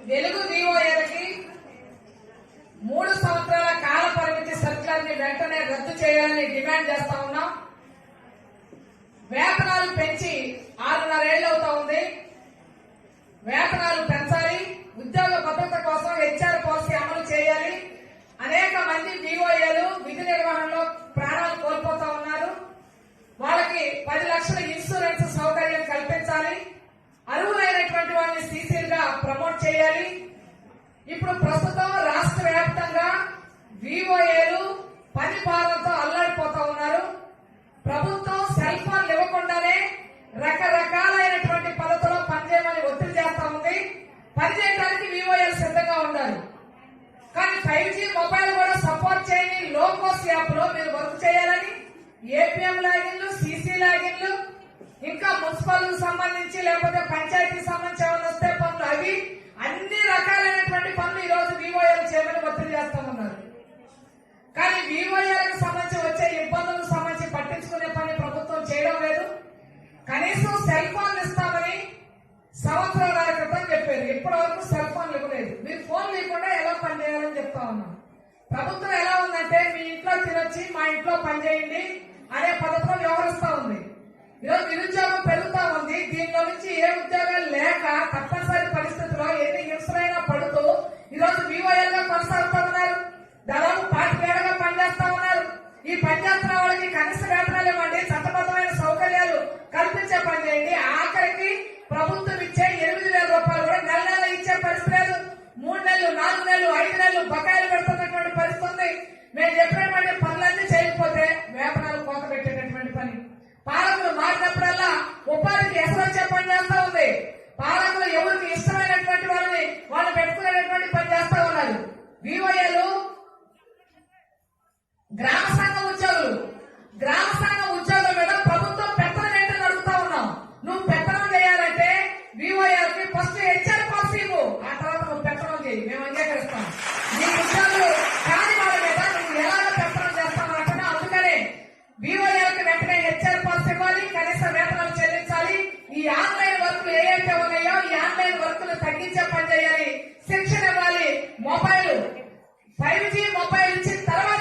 వెలుగు వివోఏలకి 3 సంవత్సరాల కాల పరిమితి సర్క్యులర్ ని వెంటనే రద్దు చేయాలని డిమాండ్ చేస్తా ఉన్నాం. వేతనాలు పెంచి 6.5 ఏళ్లు అవుతా ఉంది. వేతనాలు పెంచాలి. ఉద్యోగ భద్రత కోసం హెచ్ఆర్ పాలసీ అమలు చేయాలి. అనేక మంది వివోఏలు విధి నిర్వహణలో ప్రాణాలు కోల్పోతా ఉన్నారు. వాళ్ళకి 10 లక్షల ఇన్సూరెన్స్ సౌకర్యం కల్పించాలి. అర్హులైనటువంటి వారిని సీసీలుగా ప్రమోట్ చేయాలి. ఇప్పుడు ప్రస్తుతం రాష్ట్ర వ్యాప్తంగా వివోఏలు పని భారంతో అల్లాడిపోతా ఉన్నారు. ప్రభుత్వం సెల్ ఫోన్లు ఇవ్వకుండానే రకరకాలైనటువంటి పద్ధతిలో పనిచేయమని ఒత్తిడి చేస్తా ఉంది. పనిచేయడానికి వివోఏలు సిద్ధంగా ఉండాలి. కానీ 5G మొబైల్ కూడా సపోర్ట్ చేయని లోకోస్ యాప్ లో మీరు వర్క్ చేయాలని ఏపీఎం లాగిన్లు, సీసీ లాగిన్లు, ఇంకా మున్సిపల్ సంబంధించి లేకపోతే పంచాయతీకి సంబంధించి ఏమైనా వస్తే పనులు, అవి అన్ని రకాలైనటువంటి పనులు ఈ రోజు వివోఏలు చేయమని ఒత్తిడి చేస్తా ఉన్నారు. కానీ వివోఏలకు సంబంధించి వచ్చే ఇబ్బందులకు సంబంధించి పట్టించుకునే పని ప్రభుత్వం చేయడం లేదు. కనీసం సెల్ ఫోన్లు ఇస్తామని సంవత్సరాల క్రితం చెప్పారు. ఇప్పటి వరకు సెల్ ఫోన్లు ఇవ్వలేదు. మీరు ఫోన్ లేకుండా ఎలా పనిచేయాలని చెప్తా ఉన్నాం. ప్రభుత్వం ఎలా ఉందంటే మీ ఇంట్లో తినొచ్చి మా ఇంట్లో పనిచేయండి అనే పద్ధతిలో వ్యవహరిస్తా ఉంది. ఈరోజు నిరుద్యోగం పెరుగుతా ఉంది. దీనిలో నుంచి ఏ ఉద్యోగాలు లేక తప్పనిసరి పరిస్థితుల్లో ఎన్ని హింసలైనా పడుతూ ఈరోజు వివోఏలుగా కొనసాగుతా ఉన్నారు. దాదాపు 5 ఏళ్లుగా పనిచేస్తా ఉన్నారు. ఈ పనిచేస్తున్న వాళ్ళకి కనీస వేతనాలు ఇవ్వండి, చట్టబద్ధమైన సౌకర్యాలు కల్పించే పని చేయండి. ఆఖరికి ప్రభుత్వం ఇచ్చే 8,000 రూపాయలు కూడా నెల నెల ఇచ్చే పరిస్థితి లేదు. 3 నెలలు, 4 నెలలు, 5 నెలలు బకాయిలు పెడుతున్నటువంటి పరిస్థితి ఉంది. మేము చెప్పినటువంటి పనులన్నీ చేయకపోతే వేతనాలు కోత పెట్టేటటువంటి పని. పాలకులు మారినప్పుడల్లా ఉపాధికి ఎసరు వచ్చే పని చేస్తా ఉంది. పాలకులు ఎవరికి ఇష్టమైనటువంటి వాళ్ళని వాళ్ళు పెట్టుకునేటటువంటి పని చేస్తా ఉన్నారు. వివోఏలు గ్రామ సంఘం ఉద్యోగుల మీద ప్రభుత్వం పెత్తనం ఏంటని అడుగుతా ఉన్నాం. నువ్వు పెత్తనం చేయాలంటే వివోఏలకి ఫస్ట్ హెచ్ఆర్ పాలసీ ఇవ్వు, ఆ తర్వాత నువ్వు పెత్తనం చేయి, మేము అంగీకరిస్తాం. నీ ఉద్యోగులు కాని వాళ్ళ మీద నువ్వు ఎలాగ పెత్తనం చేస్తావు అంటే అందుకనే వివోఏలకి వెంటనే హెచ్ఆర్ పాలసీ ఇవ్వాలి, కనీస వేతనాలు చెల్లించాలి. ఈ ఆన్లైన్ వర్కులు ఏవైతే ఉన్నాయో ఈ ఆన్లైన్ వర్కులు తగ్గించే పని చేయాలి. శిక్షణ ఇవ్వాలి. మొబైల్ 5G మొబైల్ ఇచ్చిన తర్వాత